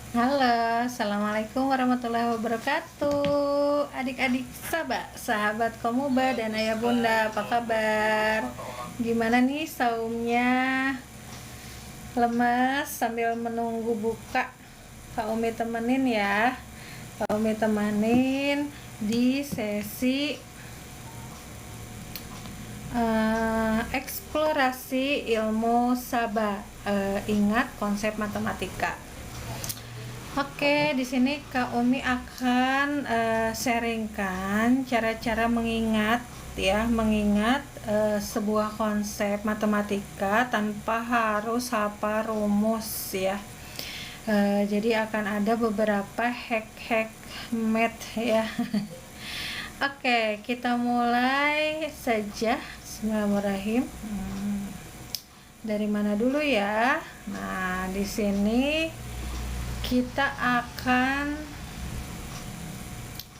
Halo, assalamualaikum warahmatullahi wabarakatuh. Adik-adik sahabat Komuba dan ayah bunda, apa kabar? Gimana nih saumnya? Lemas sambil menunggu buka? Kak Umi temenin ya. Kak Umi temenin di sesi eksplorasi ilmu Saba. Ingat konsep matematika. Oke, di sini Kak Umi akan sharingkan cara-cara mengingat sebuah konsep matematika tanpa harus hafal rumus ya. Jadi akan ada beberapa hack-hack math ya. Oke, kita mulai saja. Bismillahirrahmanirrahim. Dari mana dulu ya? Nah, di sini kita akan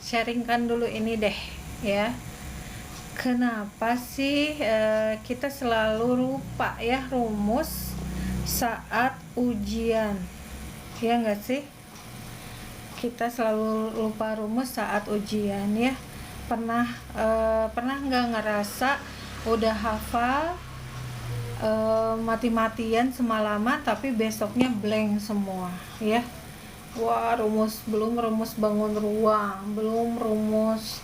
sharingkan dulu ini deh ya. Kenapa sih kita selalu lupa ya rumus saat ujian? Ya enggak sih? Kita selalu lupa rumus saat ujian ya. Pernah nggak ngerasa udah hafal mati-matian semalaman tapi besoknya blank semua ya? Wah, belum rumus bangun ruang, belum rumus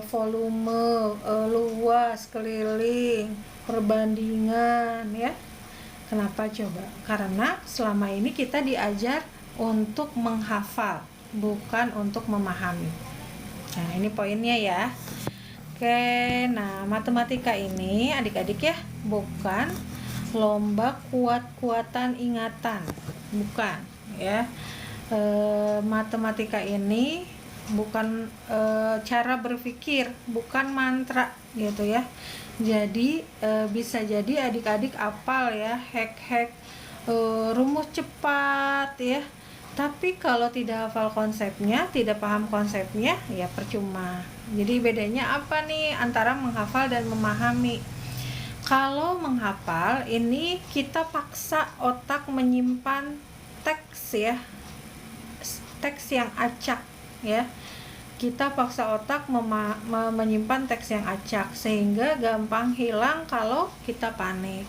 volume, luas, keliling, perbandingan ya. Kenapa coba? Karena selama ini kita diajar untuk menghafal, bukan untuk memahami. Nah, ini poinnya ya. Oke, nah matematika ini adik-adik ya, bukan lomba kuat-kuatan ingatan, bukan ya. Matematika ini bukan cara berpikir, bukan mantra gitu ya. Jadi bisa jadi adik-adik apal ya hack-hack rumus cepat ya, tapi kalau tidak hafal konsepnya, tidak paham konsepnya, ya percuma. Jadi bedanya apa nih antara menghafal dan memahami? Kalau menghafal ini kita paksa otak menyimpan teks ya, teks yang acak ya. Kita paksa otak menyimpan teks yang acak sehingga gampang hilang kalau kita panik.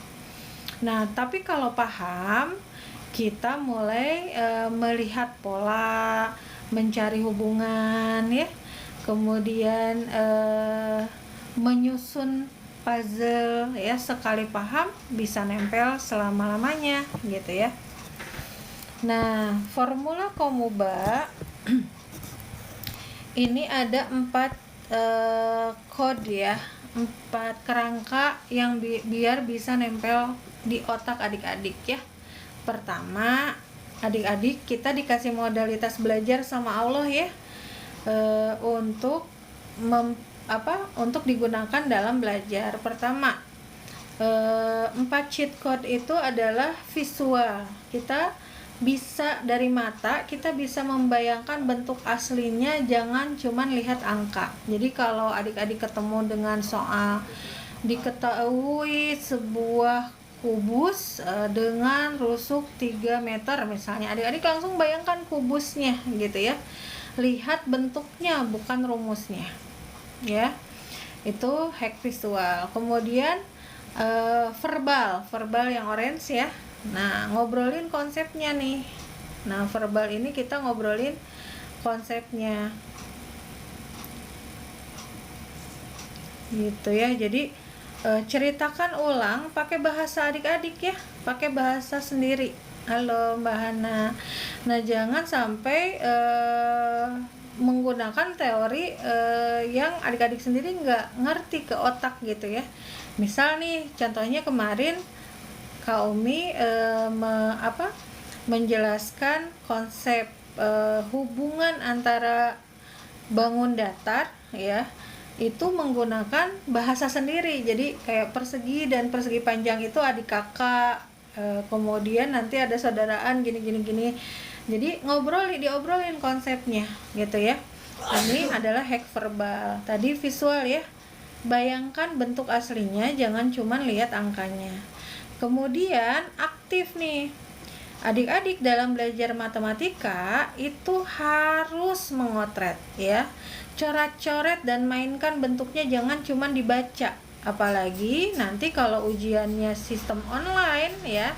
Nah, tapi kalau paham, kita mulai melihat pola, mencari hubungan ya, kemudian menyusun puzzle ya. Sekali paham bisa nempel selama-lamanya gitu ya. Nah, formula Komuba ini ada 4 kode ya, 4 kerangka yang biar bisa nempel di otak adik-adik ya. Pertama, adik-adik kita dikasih modalitas belajar sama Allah ya, untuk digunakan dalam belajar. Pertama, 4 cheat code itu adalah visual. Kita bisa dari mata, kita bisa membayangkan bentuk aslinya, jangan cuman lihat angka. Jadi kalau adik-adik ketemu dengan soal diketahui sebuah kubus dengan rusuk 3 meter misalnya, adik-adik langsung bayangkan kubusnya gitu ya. Lihat bentuknya bukan rumusnya ya. Itu hack visual. Kemudian verbal yang orange ya. Nah, ngobrolin konsepnya nih. Nah, verbal ini kita ngobrolin konsepnya gitu ya. Jadi ceritakan ulang pakai bahasa adik-adik ya, pakai bahasa sendiri. Halo Mbak Hana. Nah, jangan sampai menggunakan teori yang adik-adik sendiri nggak ngerti ke otak gitu ya. Misal nih, contohnya kemarin Kak Umi menjelaskan konsep hubungan antara bangun datar ya, itu menggunakan bahasa sendiri. Jadi kayak persegi dan persegi panjang itu adik kakak, kemudian nanti ada saudaraan gini. Jadi diobrolin konsepnya gitu ya. Ini adalah hack verbal. Tadi visual ya, bayangkan bentuk aslinya, jangan cuman lihat angkanya. Kemudian aktif nih, Adik-adik dalam belajar matematika itu harus memotret ya. Coret-coret dan mainkan bentuknya, jangan cuma dibaca. Apalagi nanti kalau ujiannya sistem online ya,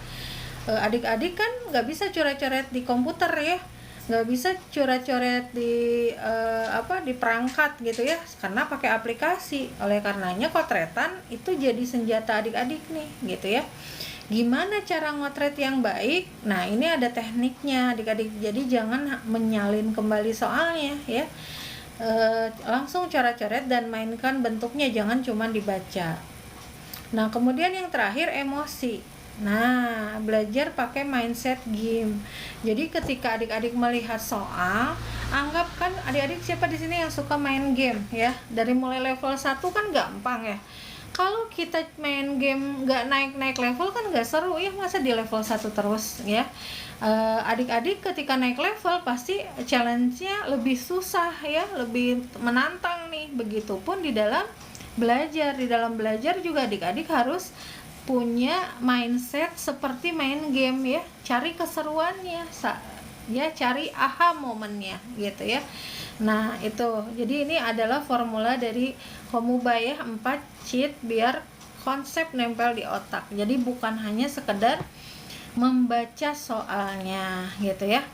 adik-adik kan nggak bisa coret-coret di komputer ya, nggak bisa coret-coret di di perangkat gitu ya, karena pakai aplikasi. Oleh karenanya kotretan itu jadi senjata adik-adik nih gitu ya. Gimana cara ngotret yang baik? Nah, ini ada tekniknya adik-adik. Jadi jangan menyalin kembali soalnya ya. Langsung coret-coret dan mainkan bentuknya, jangan cuma dibaca. Nah, kemudian yang terakhir emosi. Nah, belajar pakai mindset game. Jadi ketika adik-adik melihat soal, anggap kan adik-adik siapa di sini yang suka main game ya? Dari mulai level 1 kan gampang ya. Kalau kita main game nggak naik-naik level kan nggak seru ya, masa di level 1 terus ya. Adik-adik ketika naik level pasti challenge-nya lebih susah ya, lebih menantang nih. Begitupun di dalam belajar. Di dalam belajar juga adik-adik harus punya mindset seperti main game ya, cari keseruannya ya, cari aha momennya gitu ya. Nah itu, jadi ini adalah formula dari Komuba ya, 4 cheat biar konsep nempel di otak. Jadi bukan hanya sekedar membaca soalnya gitu ya.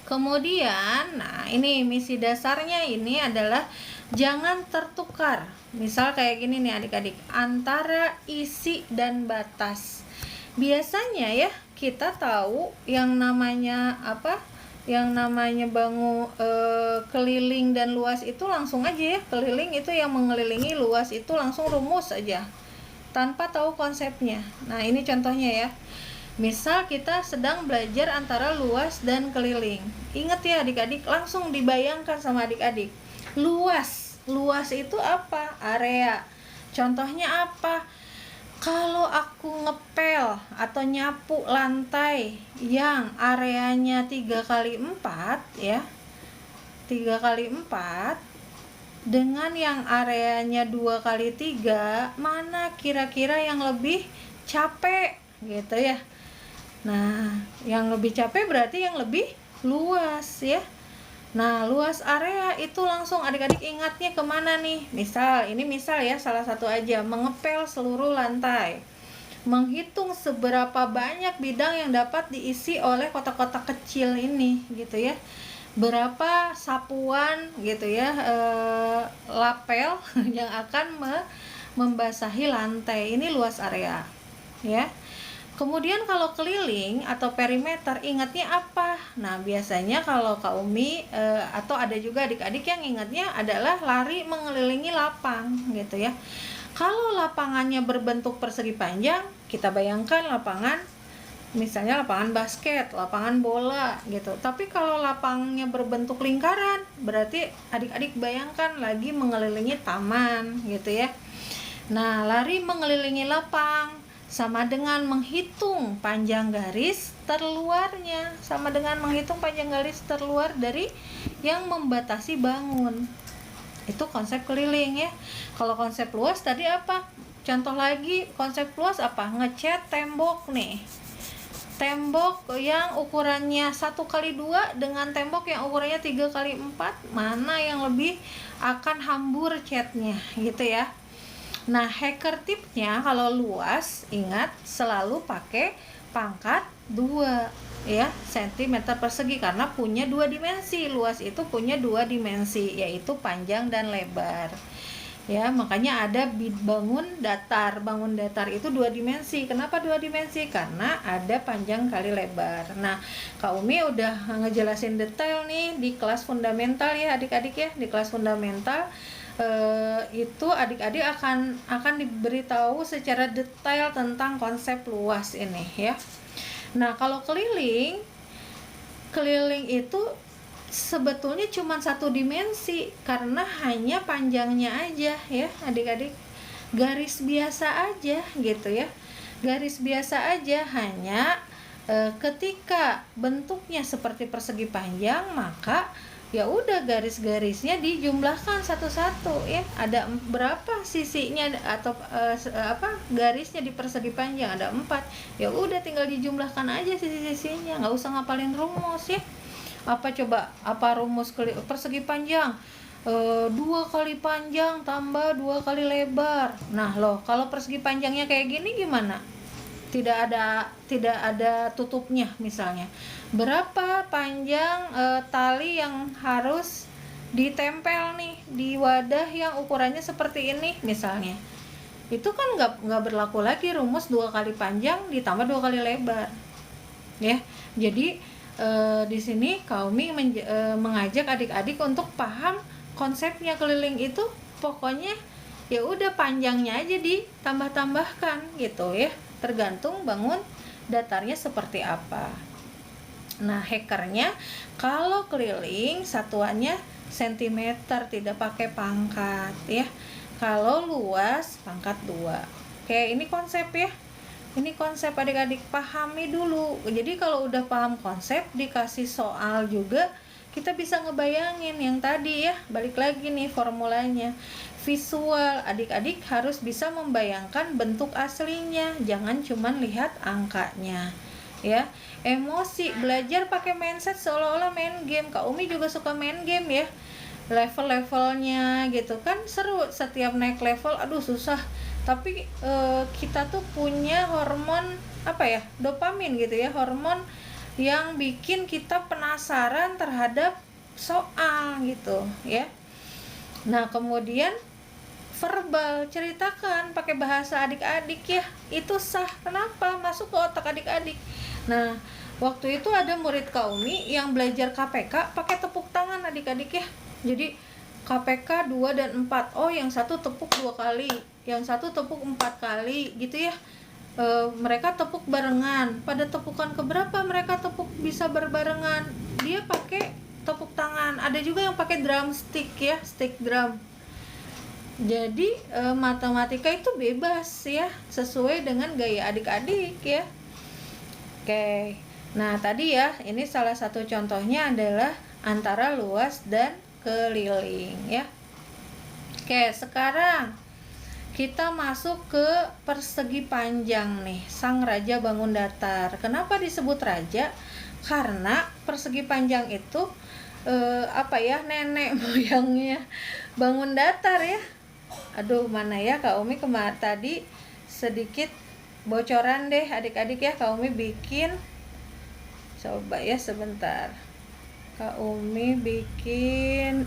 Kemudian, nah ini misi dasarnya ini adalah jangan tertukar. Misal kayak gini nih adik-adik, antara isi dan batas. Biasanya ya kita tahu yang namanya keliling dan luas itu langsung aja ya. Keliling itu yang mengelilingi, luas itu langsung rumus aja tanpa tahu konsepnya. Nah ini contohnya ya. Misal kita sedang belajar antara luas dan keliling. Ingat ya adik-adik, langsung dibayangkan sama adik-adik. Luas itu apa? Area. Contohnya apa? Kalau aku ngepel atau nyapu lantai yang areanya 3x4 ya, 3x4 dengan yang areanya 2x3, mana kira-kira yang lebih capek gitu ya. Nah, yang lebih capek berarti yang lebih luas ya. Nah, luas area itu langsung adik-adik ingatnya kemana nih? Misal ya, salah satu aja, mengepel seluruh lantai. Menghitung seberapa banyak bidang yang dapat diisi oleh kotak-kotak kecil ini gitu ya. Berapa sapuan gitu ya, lapel yang akan membasahi lantai. Ini luas area ya. Kemudian kalau keliling atau perimeter, ingatnya apa? Nah biasanya kalau Kak Umi atau ada juga adik-adik yang ingatnya adalah lari mengelilingi lapang gitu ya. Kalau lapangannya berbentuk persegi panjang, kita bayangkan lapangan, misalnya lapangan basket, lapangan bola gitu. Tapi kalau lapangnya berbentuk lingkaran, berarti adik-adik bayangkan lagi mengelilingi taman gitu ya. Nah, lari mengelilingi lapang sama dengan menghitung panjang garis terluarnya, sama dengan menghitung panjang garis terluar dari yang membatasi bangun. Itu konsep keliling ya. Kalau konsep luas tadi apa? Contoh lagi konsep luas apa? Ngecat tembok nih. Tembok yang ukurannya 1x2 dengan tembok yang ukurannya 3x4, mana yang lebih akan hambur catnya gitu ya. Nah, hacker tipsnya kalau luas, ingat selalu pakai pangkat 2 ya, cm persegi, karena punya 2 dimensi. Luas itu punya 2 dimensi, yaitu panjang dan lebar. Ya, makanya ada bangun datar. Bangun datar itu 2 dimensi. Kenapa 2 dimensi? Karena ada panjang kali lebar. Nah, Kak Umi udah ngejelasin detail nih di kelas fundamental ya adik-adik ya. Di kelas fundamental itu adik-adik akan diberitahu secara detail tentang konsep luas ini ya. Nah, kalau keliling itu sebetulnya cuma 1 dimensi karena hanya panjangnya aja ya adik-adik. Garis biasa aja gitu ya. Garis biasa aja, hanya ketika bentuknya seperti persegi panjang, maka ya udah garis-garisnya dijumlahkan satu-satu ya. Ada berapa sisinya atau garisnya di persegi panjang? Ada 4. Ya udah tinggal dijumlahkan aja sisi-sisinya, nggak usah ngapalin rumus ya. Apa rumus persegi panjang? 2 kali panjang tambah 2 kali lebar. Nah loh, kalau persegi panjangnya kayak gini gimana? Tidak ada tutupnya. Misalnya berapa panjang tali yang harus ditempel nih di wadah yang ukurannya seperti ini misalnya, itu kan nggak berlaku lagi rumus 2 kali panjang ditambah 2 kali lebar ya. Jadi di sini Kaumi mengajak adik-adik untuk paham konsepnya. Keliling itu pokoknya ya udah panjangnya aja ditambah-tambahkan gitu ya, tergantung bangun datarnya seperti apa. Nah, hackernya kalau keliling satuannya sentimeter, tidak pakai pangkat ya. Kalau luas pangkat 2. Oke, ini konsep ya. Ini konsep, adik-adik pahami dulu. Jadi kalau udah paham konsep, dikasih soal juga kita bisa ngebayangin yang tadi ya. Balik lagi nih formulanya. Visual, adik-adik harus bisa membayangkan bentuk aslinya, jangan cuman lihat angkanya ya. Emosi, belajar pakai mindset seolah-olah main game. Kak Umi juga suka main game ya, level-levelnya gitu kan seru. Setiap naik level aduh susah, tapi kita tuh punya hormon dopamin gitu ya, hormon yang bikin kita penasaran terhadap soal gitu ya. Nah kemudian verbal, ceritakan pakai bahasa adik-adik ya, itu sah. Kenapa? Masuk ke otak adik-adik. Nah waktu itu ada murid Kaumi yang belajar KPK pakai tepuk tangan adik-adik ya. Jadi KPK 2 dan 4, oh yang satu tepuk 2 kali, yang satu tepuk 4 kali gitu ya. Mereka tepuk barengan. Pada tepukan keberapa mereka tepuk bisa berbarengan, dia pakai tepuk tangan. Ada juga yang pakai drumstick ya, stick drum. Jadi matematika itu bebas ya, sesuai dengan gaya adik-adik ya. Oke, nah tadi ya, ini salah satu contohnya adalah antara luas dan keliling ya. Oke, sekarang kita masuk ke persegi panjang nih, sang raja bangun datar. Kenapa disebut raja? Karena persegi panjang itu nenek moyangnya bangun datar ya. Aduh mana ya Kak Umi tadi sedikit bocoran deh adik-adik ya. Kak Umi bikin, coba ya sebentar, Kak Umi bikin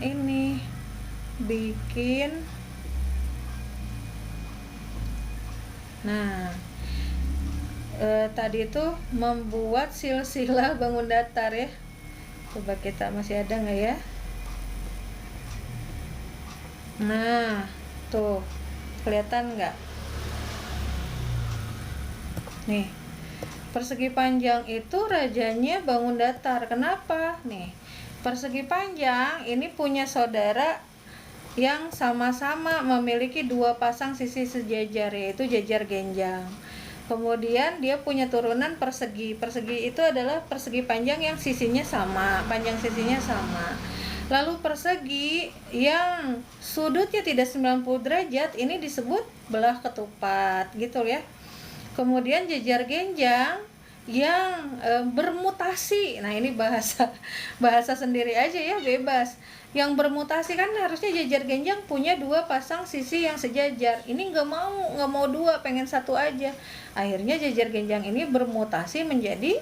nah tadi itu membuat silsilah bangun datar ya. Coba kita masih ada nggak ya? Nah tuh kelihatan nggak nih, persegi panjang itu rajanya bangun datar. Kenapa nih? Persegi panjang ini punya saudara yang sama-sama memiliki 2 pasang sisi sejajar, yaitu jajar genjang. Kemudian dia punya turunan persegi. Persegi itu adalah persegi panjang yang sisinya sama, panjang sisinya sama. Lalu persegi yang sudutnya tidak 90 derajat ini disebut belah ketupat gitu ya. Kemudian jajar genjang yang bermutasi. Nah, ini bahasa sendiri aja ya, bebas. Yang bermutasi kan harusnya jajar genjang punya 2 pasang sisi yang sejajar. Ini nggak mau 2, pengen 1 aja. Akhirnya jajar genjang ini bermutasi menjadi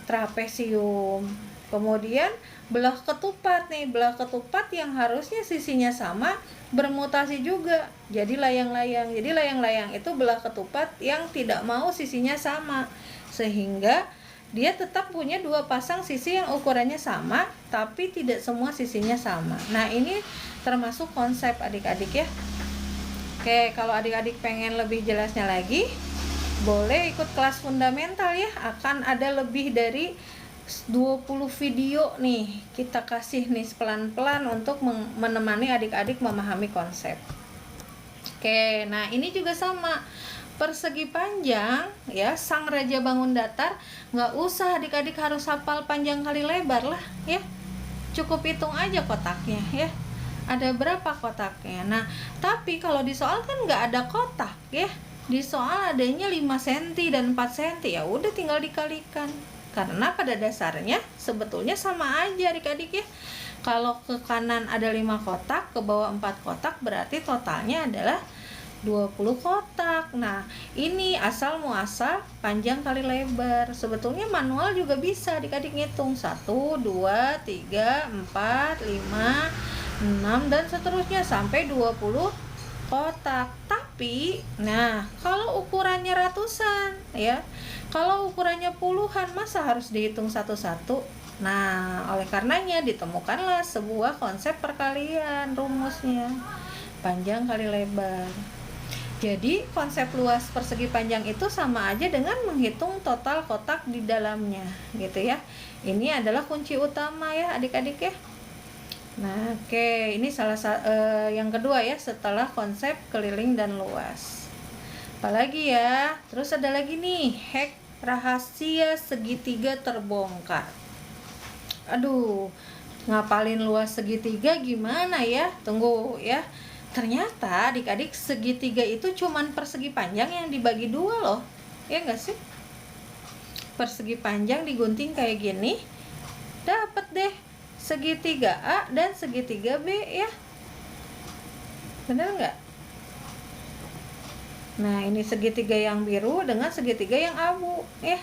trapesium. Kemudian belah ketupat nih, belah ketupat yang harusnya sisinya sama bermutasi juga jadi layang-layang. Jadi layang-layang itu belah ketupat yang tidak mau sisinya sama, sehingga dia tetap punya 2 pasang sisi yang ukurannya sama tapi tidak semua sisinya sama. Nah ini termasuk konsep adik-adik ya. Oke, kalau adik-adik pengen lebih jelasnya lagi boleh ikut kelas fundamental ya. Akan ada lebih dari 20 video nih kita kasih nih pelan-pelan untuk menemani adik-adik memahami konsep. Oke, nah ini juga sama. persegi panjang ya, sang raja bangun datar, nggak usah adik-adik harus hafal panjang kali lebar lah ya, cukup hitung aja kotaknya ya, ada berapa kotaknya. Nah tapi kalau di soal kan nggak ada kotak ya, di soal adanya 5 cm dan 4 cm, ya udah tinggal dikalikan, karena pada dasarnya sebetulnya sama aja adik-adik ya. Kalau ke kanan ada 5 kotak, ke bawah 4 kotak, berarti totalnya adalah 20 kotak. Nah ini asal muasal panjang kali lebar. Sebetulnya manual juga bisa adik-adik ngitung 1, 2, 3, 4, 5, 6 dan seterusnya sampai 20 kotak. Tapi nah kalau ukurannya ratusan ya, kalau ukurannya puluhan, masa harus dihitung satu-satu? Nah oleh karenanya ditemukanlah sebuah konsep perkalian, rumusnya panjang kali lebar. Jadi konsep luas persegi panjang itu sama aja dengan menghitung total kotak di dalamnya gitu ya. Ini adalah kunci utama ya adik-adik ya. Nah oke, ini yang kedua ya setelah konsep keliling dan luas. Apalagi ya, terus ada lagi nih, hack rahasia segitiga terbongkar. Aduh, ngapalin luas segitiga gimana ya? Tunggu ya. Ternyata adik-adik segitiga itu cuman persegi panjang yang dibagi 2 loh. Ya enggak sih? Persegi panjang digunting kayak gini, dapat deh segitiga A dan segitiga B ya. Bener nggak? Nah ini segitiga yang biru dengan segitiga yang abu ya.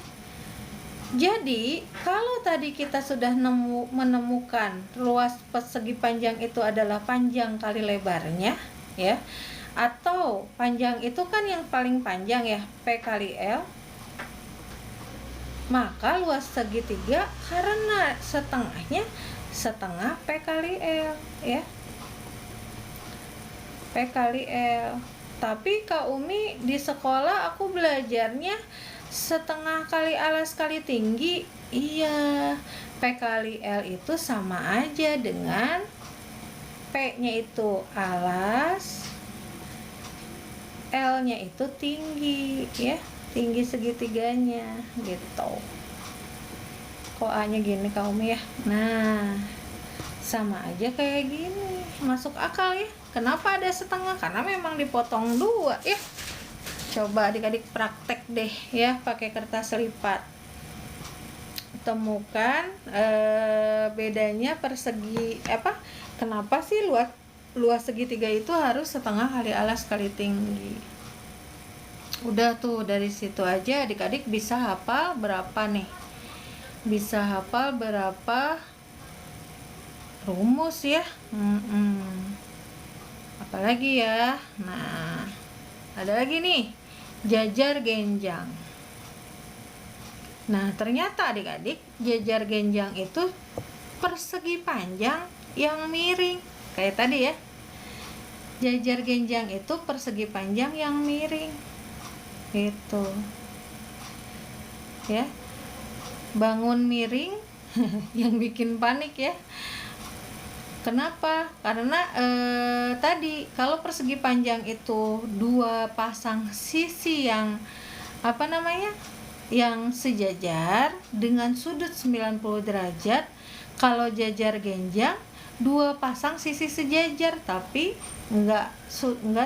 Jadi kalau tadi kita sudah menemukan luas persegi panjang itu adalah panjang kali lebarnya ya, atau panjang itu kan yang paling panjang ya, P kali L, maka luas segitiga karena setengahnya setengah P kali L ya, P kali L. Tapi Kak Umi di sekolah aku belajarnya setengah kali alas kali tinggi. Iya, P kali L itu sama aja dengan P nya itu alas, L nya itu tinggi ya, tinggi segitiganya gitu. Kok A nya gini Kak Umi ya. Nah sama aja kayak gini, masuk akal ya. Kenapa ada setengah? Karena memang dipotong 2 ya. Coba adik-adik praktek deh ya pakai kertas lipat, temukan bedanya persegi kenapa sih luas segitiga itu harus setengah kali alas kali tinggi. Udah tuh, dari situ aja adik-adik bisa hafal berapa nih, bisa hafal berapa rumus ya. Apalagi ya. Nah ada lagi nih, jajar genjang. Nah ternyata adik-adik jajar genjang itu persegi panjang yang miring kayak tadi ya. Jajar genjang itu persegi panjang yang miring gitu ya. Bangun miring yang bikin panik ya. Kenapa? Karena tadi kalau persegi panjang itu 2 pasang sisi yang yang sejajar dengan sudut 90 derajat. Kalau jajar genjang 2 pasang sisi sejajar tapi enggak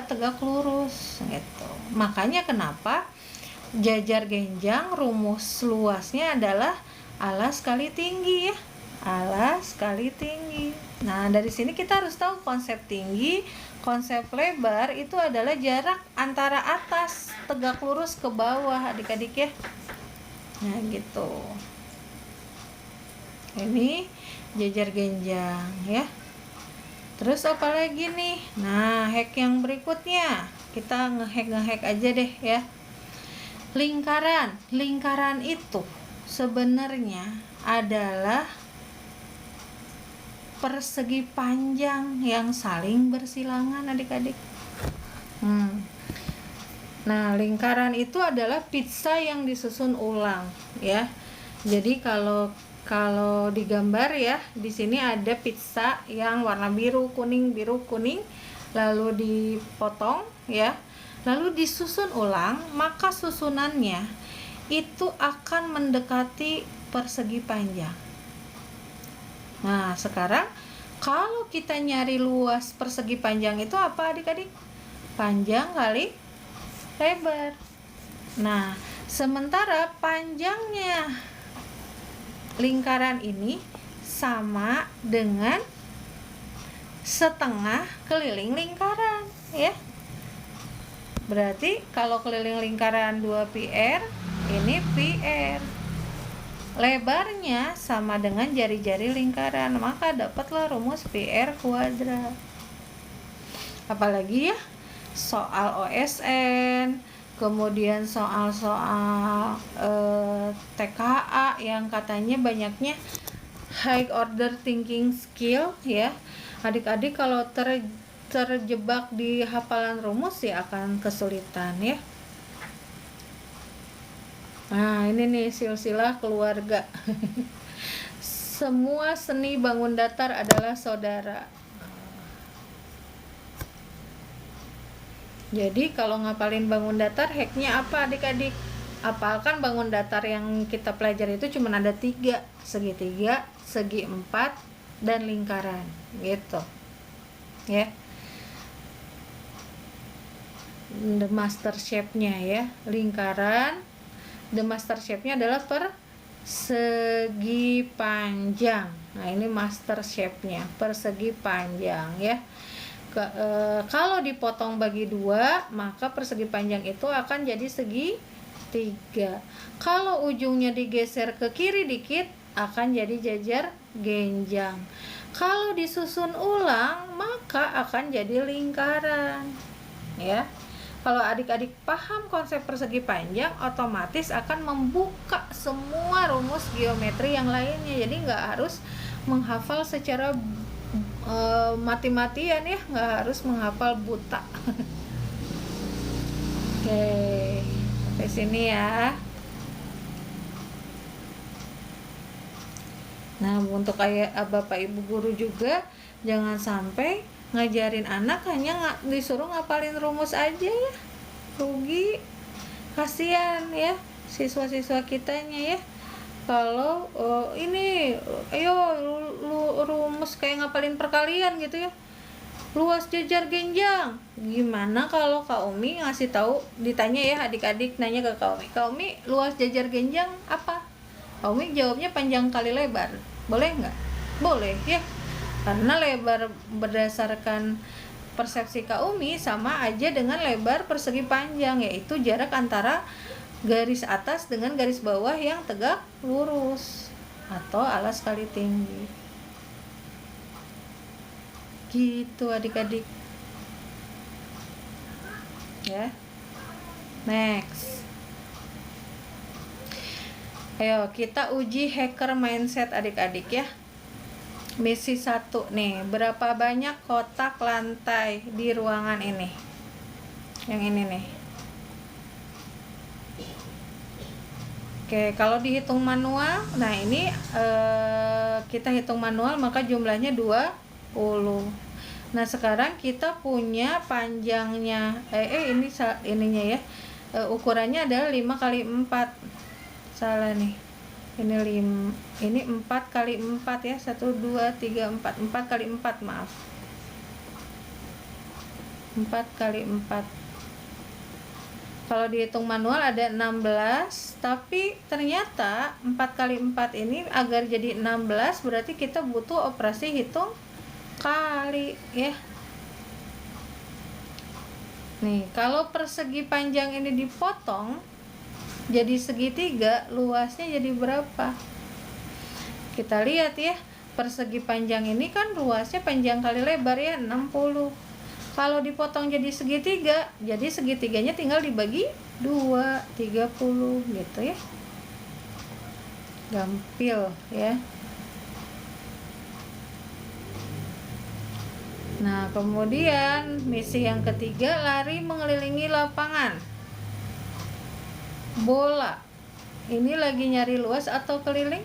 tegak lurus gitu. Makanya kenapa jajar genjang rumus luasnya adalah alas kali tinggi ya. Alas kali tinggi. Nah dari sini kita harus tahu konsep tinggi, konsep lebar itu adalah jarak antara atas tegak lurus ke bawah adik-adik ya. Nah gitu. Ini jajar genjang ya. Terus apa lagi nih? Nah hack yang berikutnya, kita ngehack aja deh ya. Lingkaran itu sebenarnya adalah persegi panjang yang saling bersilangan adik-adik. Nah lingkaran itu adalah pizza yang disusun ulang ya. Jadi kalau digambar ya, di sini ada pizza yang warna biru kuning lalu dipotong ya. lalu disusun ulang, maka susunannya itu akan mendekati persegi panjang. Nah, sekarang kalau kita nyari luas persegi panjang itu apa adik-adik? Panjang kali lebar. Nah, sementara panjangnya lingkaran ini sama dengan setengah keliling lingkaran, ya. Berarti kalau keliling lingkaran 2πr, ini πr. Lebarnya sama dengan jari-jari lingkaran, maka dapatlah rumus πr kuadrat. Apalagi ya, soal OSN, kemudian soal-soal TKA yang katanya banyaknya high order thinking skill, ya. Adik-adik kalau terjebak di hafalan rumus ya akan kesulitan, ya. Nah, ini nih silsilah keluarga. Semua seni bangun datar adalah saudara. Jadi kalau ngapalin bangun datar, hacknya apa adik-adik? Apalkan bangun datar yang kita pelajari itu cuma ada 3, segitiga, segi 4, dan lingkaran, gitu, ya. The master shape-nya, ya, lingkaran. The master shape-nya adalah persegi panjang. Nah, ini master shape-nya, persegi panjang, ya. Kalau dipotong bagi 2, maka persegi panjang itu akan jadi segitiga. Kalau ujungnya digeser ke kiri dikit, akan jadi jajar genjang. Kalau disusun ulang, maka akan jadi lingkaran, ya. Kalau adik-adik paham konsep persegi panjang, otomatis akan membuka semua rumus geometri yang lainnya. Jadi nggak harus menghafal secara mati-matian, ya, nggak harus menghafal buta. Oke, sampai sini ya. Nah, untuk bapak ibu guru juga jangan sampai ngajarin anak hanya disuruh ngapalin rumus aja, ya. Rugi, kasihan, ya, siswa-siswa kitanya, ya. Kalau ini ayo rumus kayak ngapalin perkalian gitu, ya. Luas jajar genjang. Gimana kalau Kak Umi ngasih tahu, ditanya, ya, adik-adik nanya ke Kak Umi, luas jajar genjang apa? Kak Umi jawabnya panjang kali lebar. Boleh nggak? Boleh, ya. Karena lebar berdasarkan persepsi Kak Umi sama aja dengan lebar persegi panjang, yaitu jarak antara garis atas dengan garis bawah yang tegak lurus atau alas kali tinggi. Gitu adik-adik, ya. Next, ayo kita uji hacker mindset adik-adik, ya. Misi 1 nih, berapa banyak kotak lantai di ruangan ini? Yang ini nih. Oke, kalau dihitung manual, nah ini kita hitung manual maka jumlahnya 20. Nah, sekarang kita punya panjangnya ininya, ya. Ukurannya adalah 5 kali 4. Salah nih. Ini 4 kali 4, ya. 1 2 3 4. 4 kali 4, maaf. 4 kali 4. Kalau dihitung manual ada 16, tapi ternyata 4 kali 4 ini agar jadi 16 berarti kita butuh operasi hitung kali, ya. Nih, kalau persegi panjang ini dipotong jadi segitiga, luasnya jadi berapa? Kita lihat, ya, persegi panjang ini kan luasnya panjang kali lebar, ya, 60. Kalau dipotong jadi segitiga, jadi segitiganya tinggal dibagi 2, 30 gitu, ya. Gampil, ya. Nah, kemudian misi yang ketiga, lari mengelilingi lapangan bola. Ini lagi nyari luas atau keliling?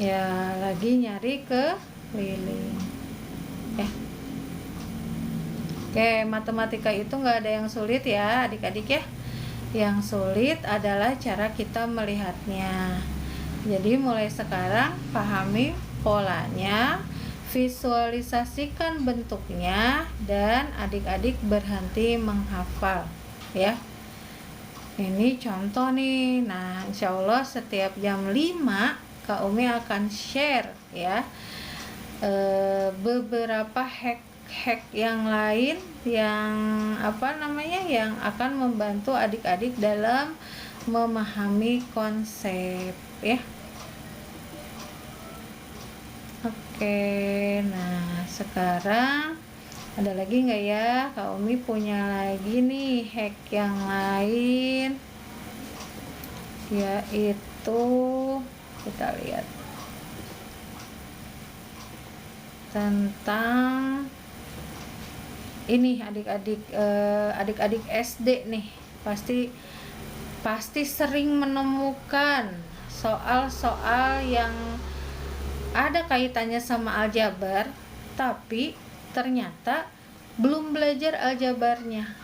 Ya, lagi nyari keliling, ya. Oke, matematika itu nggak ada yang sulit ya adik-adik ya. Yang sulit adalah cara kita melihatnya. Jadi mulai sekarang pahami polanya, visualisasikan bentuknya, dan adik-adik berhenti menghafal ya. Ini contoh nih. Nah, insya Allah setiap jam 5 Kak Umi akan share ya beberapa hack yang lain yang yang akan membantu adik-adik dalam memahami konsep ya. Oke, nah sekarang ada lagi nggak ya? Kak Umi punya lagi nih hack yang lain, yaitu kita lihat tentang ini adik-adik SD nih pasti sering menemukan soal-soal yang ada kaitannya sama aljabar, tapi ternyata belum belajar aljabarnya.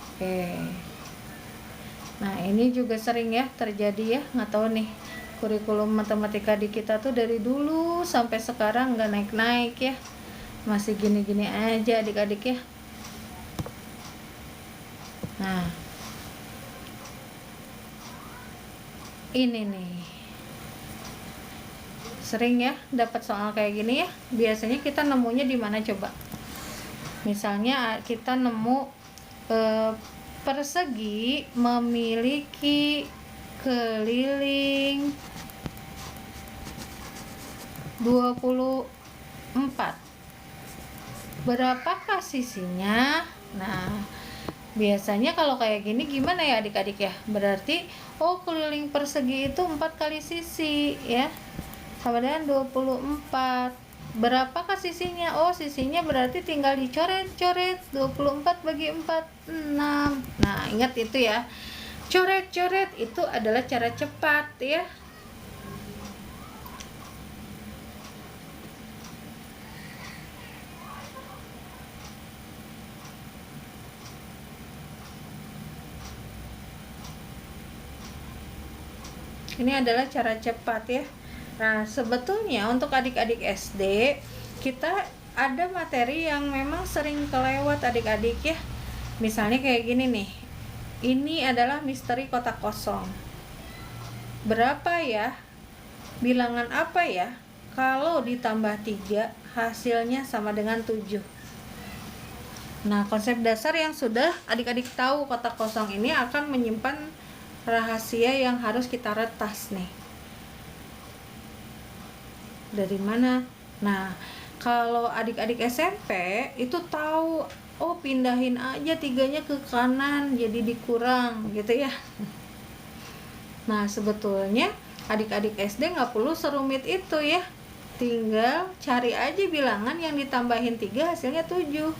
Oke. Nah, ini juga sering ya terjadi ya, nggak tahu nih kurikulum matematika di kita tuh dari dulu sampai sekarang nggak naik-naik ya, masih gini-gini aja adik-adik ya. Nah, ini nih sering ya dapat soal kayak gini ya. Biasanya kita nemunya di mana coba? Misalnya kita nemu persegi memiliki keliling 24. Berapakah sisinya? Nah, biasanya kalau kayak gini gimana ya adik-adik ya? Berarti keliling persegi itu 4 kali sisi ya, sama dengan 24. Berapakah sisinya? Sisinya berarti tinggal dicoret-coret. 24 bagi 4, 6. Nah, ingat itu ya. Coret-coret itu adalah cara cepat ya. Ini adalah cara cepat ya. Nah, sebetulnya untuk adik-adik SD kita ada materi yang memang sering kelewat adik-adik ya. Misalnya kayak gini nih. Ini adalah misteri kotak kosong. Berapa ya? Bilangan apa ya? Kalau ditambah 3 hasilnya sama dengan 7. Nah, konsep dasar yang sudah adik-adik tahu, kotak kosong ini akan menyimpan rahasia yang harus kita retas nih. Dari mana? Nah, kalau adik-adik SMP itu tahu, pindahin aja 3-nya ke kanan jadi dikurang gitu ya. Nah, sebetulnya adik-adik SD nggak perlu serumit itu ya. Tinggal cari aja bilangan yang ditambahin 3 hasilnya 7.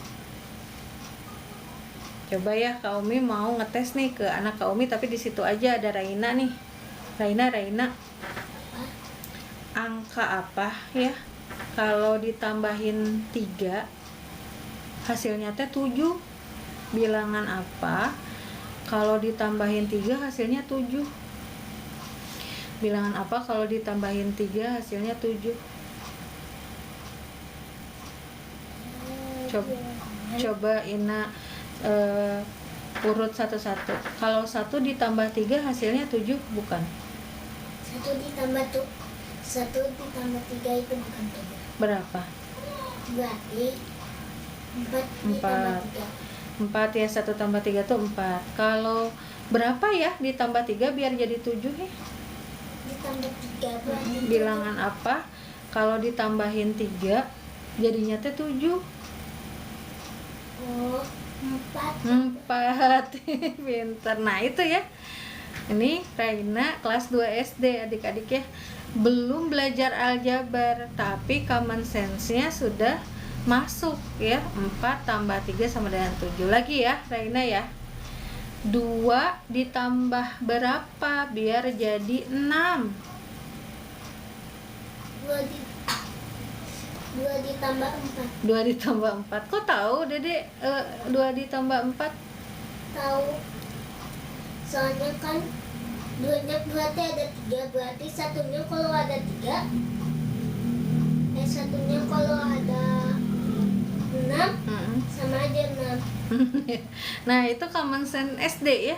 Coba ya, Kak Umi mau ngetes nih ke anak Kak Umi, tapi di situ aja ada Raina nih. Raina. Angka apa ya kalau ditambahin 3 hasilnya teh 7? Bilangan apa kalau ditambahin 3 hasilnya 7? Bilangan apa kalau ditambahin 3 hasilnya 7? Coba Ina urut satu-satu. Kalau 1 ditambah 3 hasilnya 7 bukan? 1 ditambah 3 itu bukan 7. Berapa? Berarti 4 ditambah 3. 4 ya, 1 tambah 3 itu 4. Kalau berapa ya ditambah 3 biar jadi 7 ya? Ditambah 3 berarti Bilangan apa kalau ditambahin 3 jadinya teh 7? 4. Pinter. Nah, itu ya. Ini Raina kelas 2 SD adik-adik ya. Belum belajar aljabar, tapi common sense-nya sudah masuk ya. 4 tambah 3 sama dengan 7. Lagi ya Raina ya. 2 ditambah berapa biar jadi 6? 2 ditambah 4. 2 ditambah 4. Kok tahu Dede 2 ditambah 4? Tahu. Soalnya kan 2-nya berarti ada 3, berarti satunya kalau ada 3, satunya kalau ada 6, sama aja 6. Nah, itu common sense SD ya.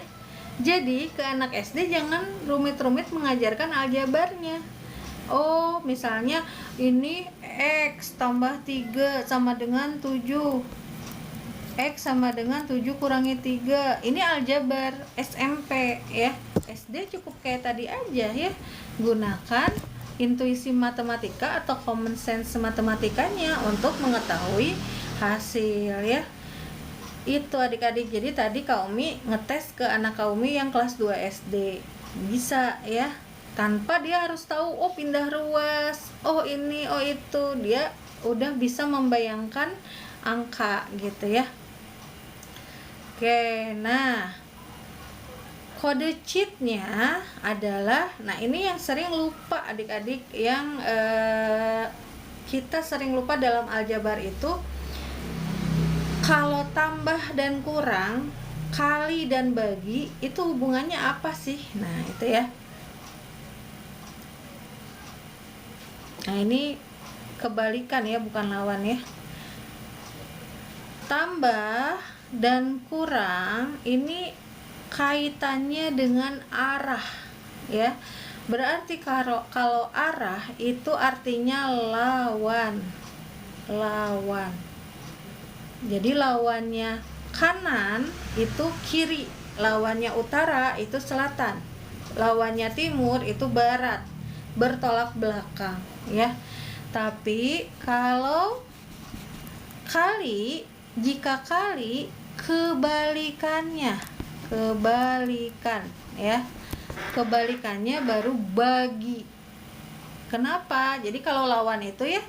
Jadi ke anak SD jangan rumit-rumit mengajarkan aljabarnya. Oh, misalnya ini X tambah 3 sama dengan 7. X sama dengan 7 kurangi 3. Ini aljabar SMP ya. SD cukup kayak tadi aja ya. Gunakan intuisi matematika atau common sense matematikanya untuk mengetahui hasil ya. Itu adik-adik. Jadi tadi Kak Umi ngetes ke anak Kak Umi yang kelas 2 SD. Bisa ya. Tanpa dia harus tahu oh pindah ruas, oh ini, oh itu. Dia udah bisa membayangkan angka gitu ya. Oke, nah kode cheatnya adalah, nah ini yang sering lupa adik-adik, yang kita sering lupa dalam aljabar itu, kalau tambah dan kurang, kali dan bagi, itu hubungannya apa sih? Nah itu ya. Nah ini kebalikan ya, bukan lawan ya. Tambah dan kurang ini kaitannya dengan arah ya. Berarti kalau arah itu artinya lawan. Jadi lawannya kanan itu kiri, lawannya utara itu selatan, lawannya timur itu barat, bertolak belakang ya. Tapi kalau kali, jika kali kebalikan ya, kebalikannya baru bagi. Kenapa? Jadi kalau lawan itu ya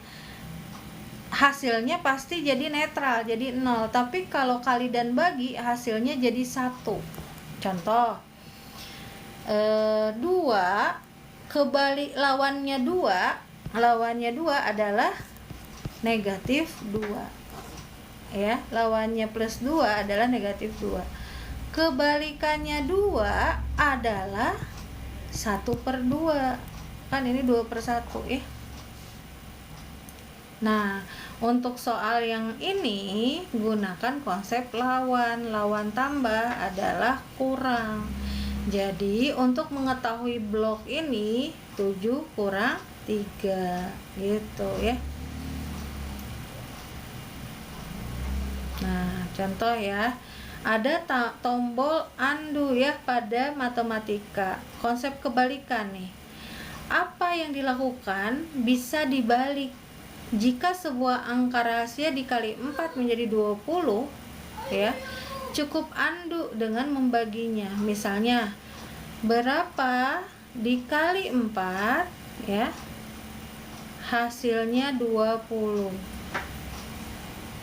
hasilnya pasti jadi netral, jadi 0. Tapi kalau kali dan bagi hasilnya jadi 1. Contoh 2 kebalik, lawannya 2 adalah negatif 2 ya. Lawannya plus 2 adalah negatif 2. Kebalikannya 2 adalah 1/2. Kan ini 2/1 ya. Nah, untuk soal yang ini gunakan konsep lawan. Lawan tambah adalah kurang. Jadi untuk mengetahui blok ini 7 kurang 3 gitu ya. Nah, contoh ya. Ada tombol undo ya pada matematika. Konsep kebalikan nih. Apa yang dilakukan bisa dibalik. Jika sebuah angka rahasia dikali 4 menjadi 20 ya, cukup undo dengan membaginya. Misalnya berapa dikali 4 ya, hasilnya 20.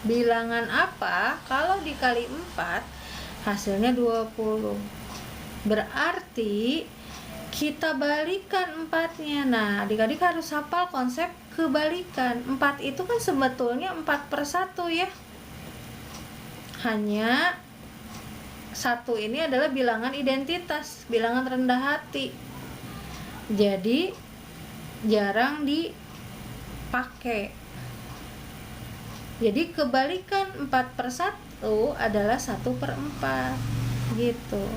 Bilangan apa kalau dikali 4 hasilnya 20? Berarti kita balikan 4-nya. Nah, adik-adik harus hafal konsep kebalikan. 4 itu kan sebetulnya 4/1 ya. Hanya 1 ini adalah bilangan identitas, bilangan rendah hati. Jadi jarang dipakai. Jadi kebalikan 4/1 adalah 1/4 gitu.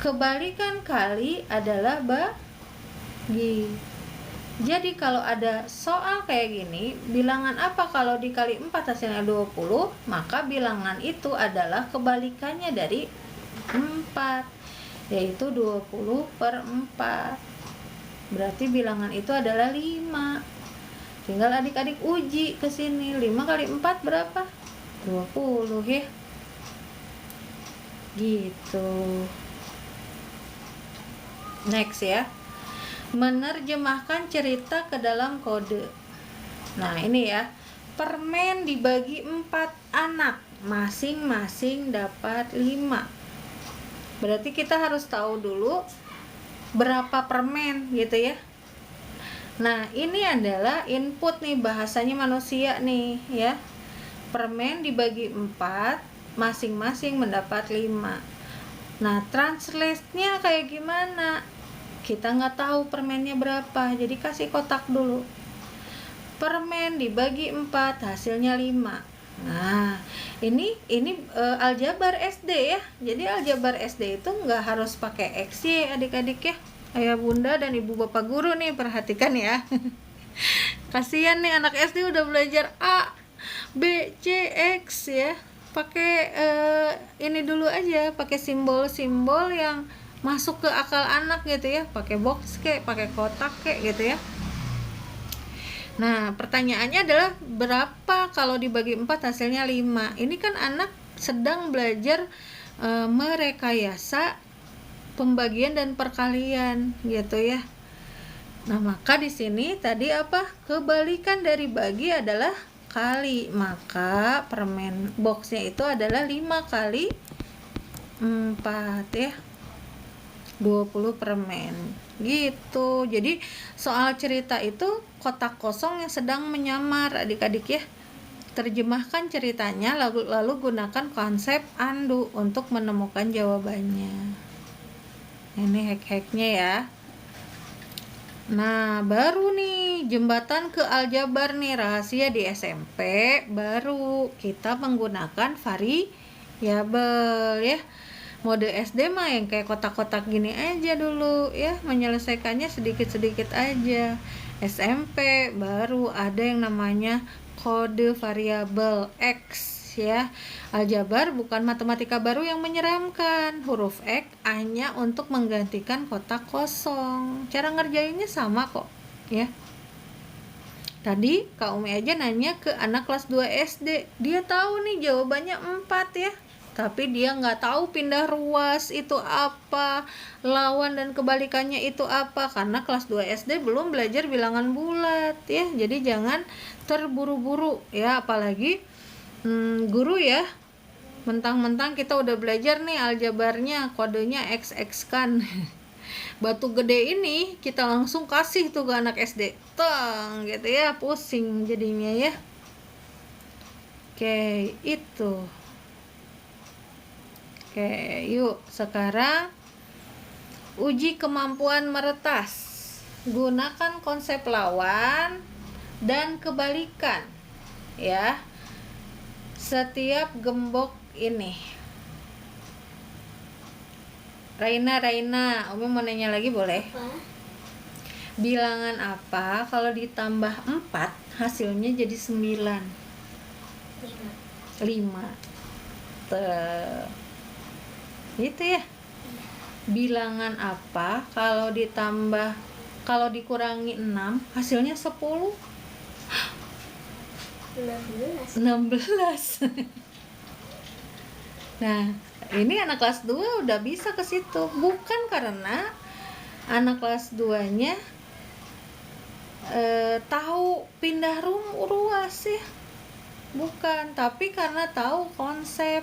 Kebalikan kali adalah bagi. Jadi kalau ada soal kayak gini, bilangan apa kalau dikali 4 hasilnya 20, maka bilangan itu adalah kebalikannya dari 4, yaitu 20/4. Berarti bilangan itu adalah 5. Tinggal adik-adik uji ke sini. 5 kali 4 berapa? 20 ya. Gitu. Next ya. Menerjemahkan cerita ke dalam kode. Nah, ini ya. Permen dibagi 4 anak, masing-masing dapat 5. Berarti kita harus tahu dulu berapa permen gitu ya. Nah, ini adalah input nih, bahasanya manusia nih ya. Permen dibagi 4, masing-masing mendapat 5. Nah, translate-nya kayak gimana? Kita nggak tahu permennya berapa, jadi kasih kotak dulu. Permen dibagi 4, hasilnya 5. Nah, ini aljabar SD ya. Jadi aljabar SD itu nggak harus pakai X ya adik-adik ya. Ayah bunda dan ibu bapak guru nih, perhatikan ya. Kasihan nih anak SD udah belajar A, B, C, X ya. Pakai ini dulu aja, pakai simbol-simbol yang masuk ke akal anak gitu ya. Pakai box kek, pakai kotak kek gitu ya. Nah, pertanyaannya adalah berapa kalau dibagi 4 hasilnya 5. Ini kan anak sedang belajar merekayasa pembagian dan perkalian gitu ya. Nah, maka di sini tadi apa? Kebalikan dari bagi adalah kali. Maka permen boxnya itu adalah 5 kali 4 ya. 20 permen gitu. Jadi soal cerita itu kotak kosong yang sedang menyamar adik-adik ya. Terjemahkan ceritanya lalu gunakan konsep andu untuk menemukan jawabannya. Ini hack-hacknya ya. Nah, baru nih jembatan ke aljabar nih, rahasia di SMP. Baru kita menggunakan variabel ya. Mode SD mah yang kayak kotak-kotak gini aja dulu ya, menyelesaikannya sedikit-sedikit aja. SMP baru ada yang namanya kode variabel X ya. Aljabar bukan matematika baru yang menyeramkan. Huruf X hanya untuk menggantikan kotak kosong. Cara ngerjainnya sama kok ya. Tadi Kak Umi aja nanya ke anak kelas 2 SD. Dia tahu nih jawabannya 4 ya. Tapi dia nggak tahu pindah ruas itu apa, lawan dan kebalikannya itu apa, karena kelas 2 SD belum belajar bilangan bulat ya. Jadi jangan terburu-buru ya, apalagi guru ya, mentang-mentang kita udah belajar nih aljabarnya, kodenya XX kan. Batu gede ini kita langsung kasih tuh ke anak SD, teng gitu ya, pusing jadinya ya. Oke, itu. Oke, yuk sekarang uji kemampuan meretas. Gunakan konsep lawan dan kebalikan ya. Setiap gembok ini. Raina, Umi mau nanya lagi boleh? Apa? Bilangan apa kalau ditambah 4 hasilnya jadi 9? 5. Itu ya. Bilangan apa kalau dikurangi 6 hasilnya 10? 16. Nah, ini anak kelas 2 udah bisa ke situ. Bukan karena anak kelas 2-nya tahu pindah ruas ya. Bukan, tapi karena tahu konsep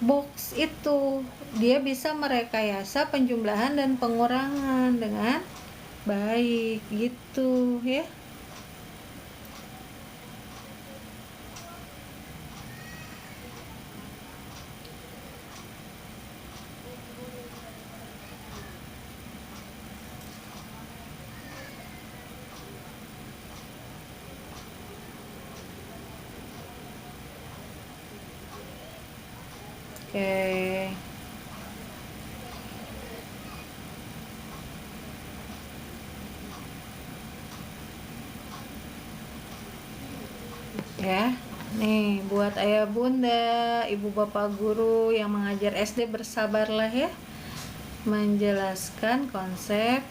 box itu. Dia bisa merekayasa penjumlahan dan pengurangan dengan baik gitu ya. Oke. Ya, nih buat ayah bunda, ibu bapak guru yang mengajar SD, bersabarlah ya menjelaskan konsep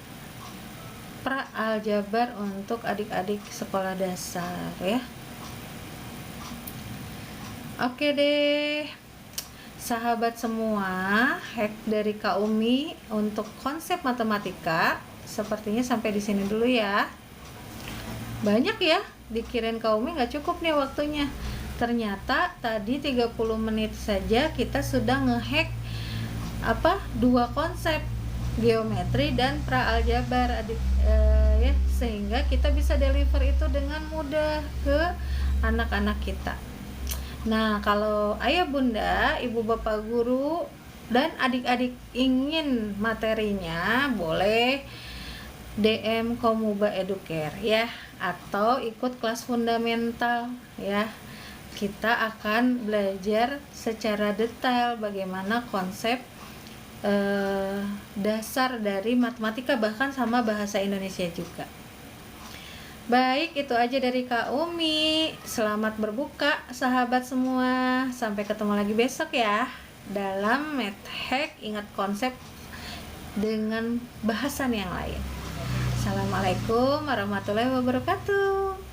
pra aljabar untuk adik-adik sekolah dasar ya. Oke deh. Sahabat semua, hack dari Kak Umi untuk konsep matematika sepertinya sampai di sini dulu ya. Banyak ya, dikirain Kak Umi nggak cukup nih waktunya. Ternyata tadi 30 menit saja kita sudah ngehack dua konsep, geometri dan pra aljabar ya. sehingga kita bisa deliver itu dengan mudah ke anak-anak kita. Nah, kalau ayah bunda, ibu bapak guru, dan adik-adik ingin materinya, boleh DM Komuba Educare ya, atau ikut kelas fundamental ya. Kita akan belajar secara detail bagaimana konsep dasar dari matematika, bahkan sama bahasa Indonesia juga. Baik, itu aja dari Kak Umi. Selamat berbuka sahabat semua. Sampai ketemu lagi besok ya dalam Math Hack. Ingat konsep dengan bahasan yang lain. Assalamualaikum warahmatullahi wabarakatuh.